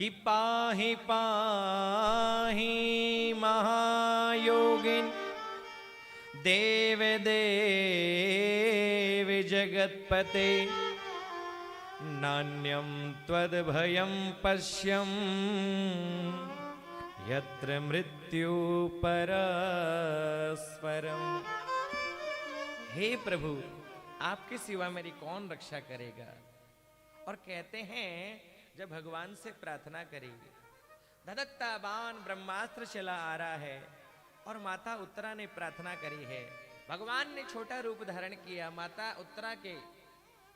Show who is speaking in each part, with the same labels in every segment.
Speaker 1: कि पाहि पाहि महायोगिन देव देव जगत्पते नान्यं त्वद्भयं पश्यं यत्र मृत्यु परस्परम। हे प्रभु, आपके सिवा मेरी कौन रक्षा करेगा। और कहते हैं जब भगवान से प्रार्थना करेगी, धधकता बाण ब्रह्मास्त्र चला आ रहा है और माता उत्तरा ने प्रार्थना करी है। भगवान ने छोटा रूप धारण किया, माता उत्तरा के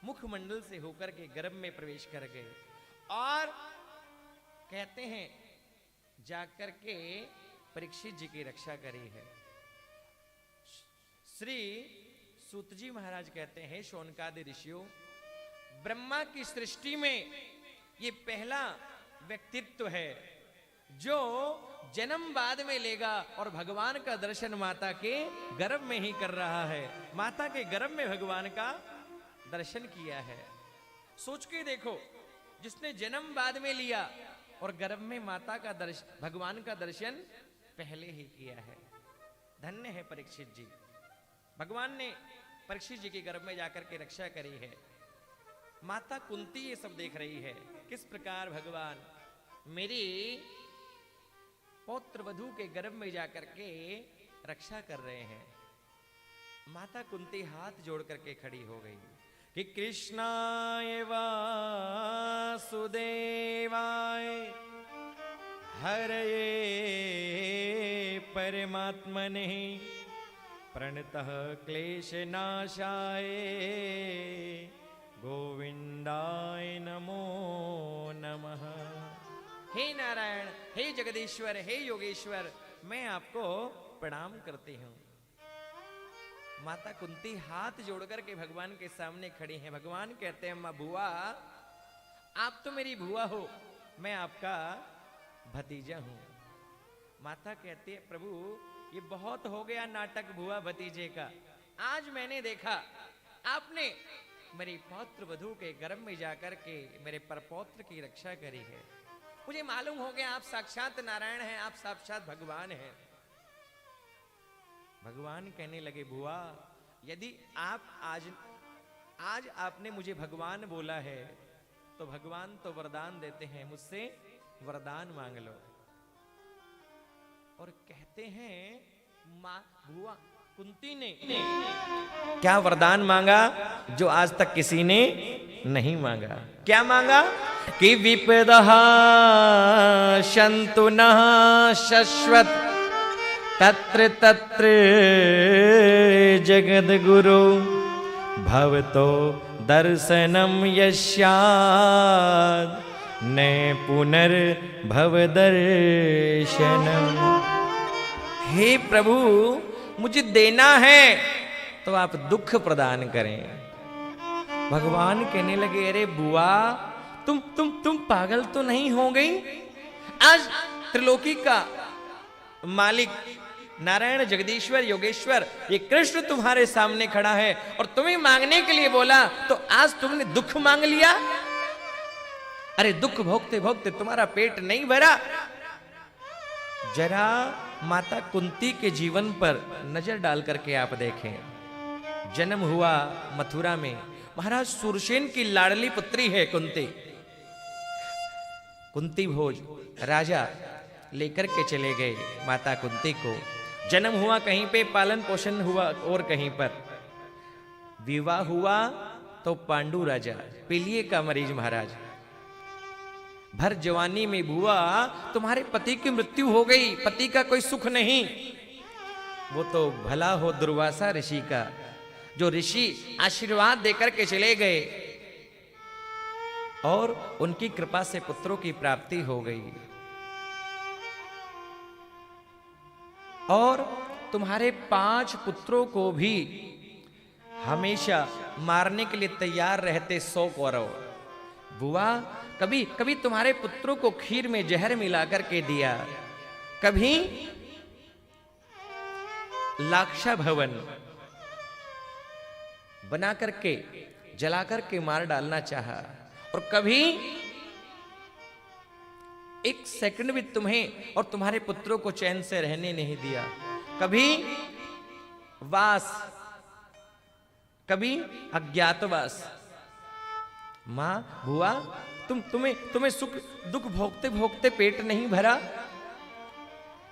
Speaker 1: मुखमंडल से होकर के गर्भ में प्रवेश कर गए और कहते हैं जाकर के परीक्षित जी की रक्षा करी है। श्री सूत जी महाराज कहते हैं, शौनकादि ऋषियों, ब्रह्मा की सृष्टि में ये पहला व्यक्तित्व है जो जन्म बाद में लेगा और भगवान का दर्शन माता के गर्भ में ही कर रहा है। माता के गर्भ में भगवान का दर्शन किया है। सोच के देखो, जिसने जन्म बाद में लिया और गर्भ में माता का दर्शन, भगवान का दर्शन पहले ही किया है। धन्य है परीक्षित जी। भगवान ने परीक्षित जी के गर्भ में जाकर के रक्षा करी है। माता कुंती ये सब देख रही है, किस प्रकार भगवान मेरी पौत्र वधू के गर्भ में जाकर के रक्षा कर रहे हैं। माता कुंती हाथ जोड़ करके खड़ी हो गई कि कृष्णाय वासुदेवाय हरये परमात्मने प्रणतः क्लेशनाशाय गोविंदाय नमो नमः। हे नारायण, हे जगदीश्वर, हे योगेश्वर, मैं आपको प्रणाम करती हूं। माता कुंती हाथ जोड़कर के भगवान के सामने खड़ी हैं। भगवान कहते हैं, अम्मा बुआ, आप तो मेरी बुआ हो, मैं आपका भतीजा हूं। माता कहती है, प्रभु ये बहुत हो गया नाटक बुआ भतीजे का। आज मैंने देखा आपने मेरी पौत्र वधू के गर्भ में जाकर के मेरे परपौत्र की रक्षा करी है। मुझे मालूम हो गया आप साक्षात नारायण हैं, आप साक्षात भगवान हैं। भगवान कहने लगे, बुआ यदि आप आज आपने मुझे भगवान बोला है तो भगवान तो वरदान देते हैं, मुझसे वरदान मांग लो। और कहते हैं मां बुआ कुंती ने क्या वरदान मांगा जो आज तक किसी ने नहीं मांगा। क्या मांगा कि विपदः शन्तु नः शश्वत् तत्र तत्र जगद्गुरो भवतो दर्शनं यस्यात् न पुनर्भवदर्शनम्। हे प्रभु, मुझे देना है तो आप दुख प्रदान करें। भगवान कहने लगे, अरे बुआ तुम पागल तो नहीं हो गई। आज त्रिलोकी का मालिक नारायण जगदीश्वर योगेश्वर ये कृष्ण तुम्हारे सामने खड़ा है और तुम्हें मांगने के लिए बोला तो आज तुमने दुख मांग लिया। अरे दुख भोगते भोगते तुम्हारा पेट नहीं भरा। जरा माता कुंती के जीवन पर नजर डाल करके आप देखें। जन्म हुआ मथुरा में, महाराज सूरसेन की लाडली पुत्री है कुंती। कुंती भोज राजा लेकर के चले गए माता कुंती को। जन्म हुआ कहीं पे, पालन पोषण हुआ और कहीं पर। विवाह हुआ तो पांडु राजा, पीलिए का मरीज महाराज। भर जवानी में बुआ तुम्हारे पति की मृत्यु हो गई, पति का कोई सुख नहीं। वो तो भला हो दुर्वासा ऋषि का, जो ऋषि आशीर्वाद देकर के चले गए और उनकी कृपा से पुत्रों की प्राप्ति हो गई। और तुम्हारे 5 पुत्रों को भी हमेशा मारने के लिए तैयार रहते 100 कौरव। बुआ कभी कभी तुम्हारे पुत्रों को खीर में जहर मिलाकर के दिया, कभी लाक्षा भवन बना करके जला करके मार डालना चाहा, और कभी एक सेकंड भी तुम्हें और तुम्हारे पुत्रों को चैन से रहने नहीं दिया। कभी वास, कभी अज्ञातवास। मां, बुआ, तुम्हें सुख दुख भोगते भोगते पेट नहीं भरा?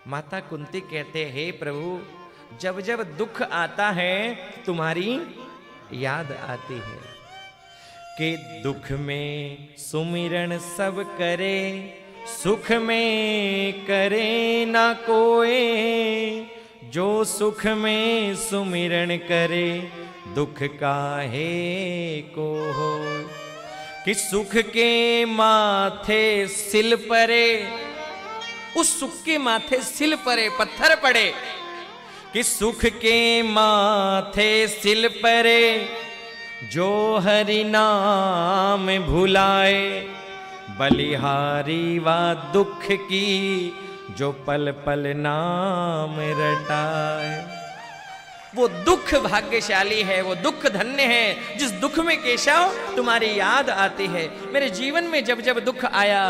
Speaker 1: माता कुंती कहते, हे प्रभु, जब जब दुख आता है तुम्हारी याद आती है कि दुख में सुमिरन सब करे, सुख में करे ना कोई। जो सुख में सुमिरन करे, दुख काहे को हो। कि सुख के माथे सिल परे, उस सुख के माथे सिल परे, पत्थर पड़े। कि सुख के माथे सिल परे, जो हरि नाम भुलाए। बलिहारी वा दुख की, जो पल पल नाम रटाए। वो दुख भाग्यशाली है, वो दुख धन्य है जिस दुख में केशव तुम्हारी याद आती है। मेरे जीवन में जब जब दुख आया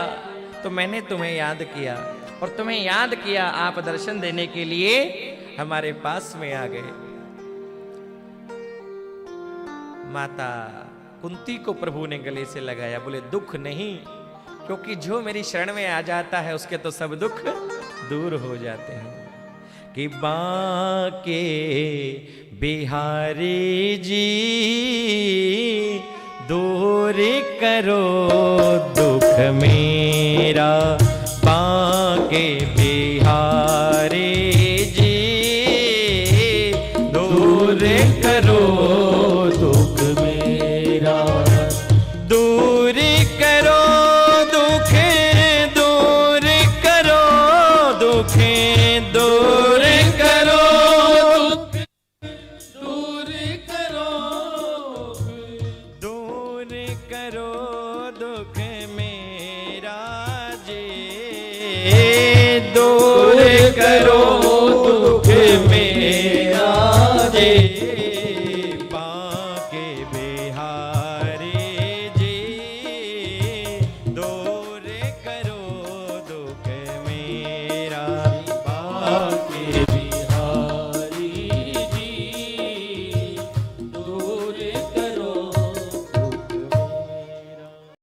Speaker 1: तो मैंने तुम्हें याद किया, और तुम्हें याद किया, आप दर्शन देने के लिए हमारे पास में आ गए। माता कुंती को प्रभु ने गले से लगाया, बोले दुख नहीं, क्योंकि जो मेरी शरण में आ जाता है उसके तो सब दुख दूर हो जाते हैं। कि बांके बिहारी जी, दूर करो दुख मेरा। बांके बिहारी जी, दूर करो दुख मेरा। दूर करो दुख, दूर करो दुख, दूर करो दुख, दूर करो, दूर करो दुख मेरा जी। दूर करो दुख मेरा जी।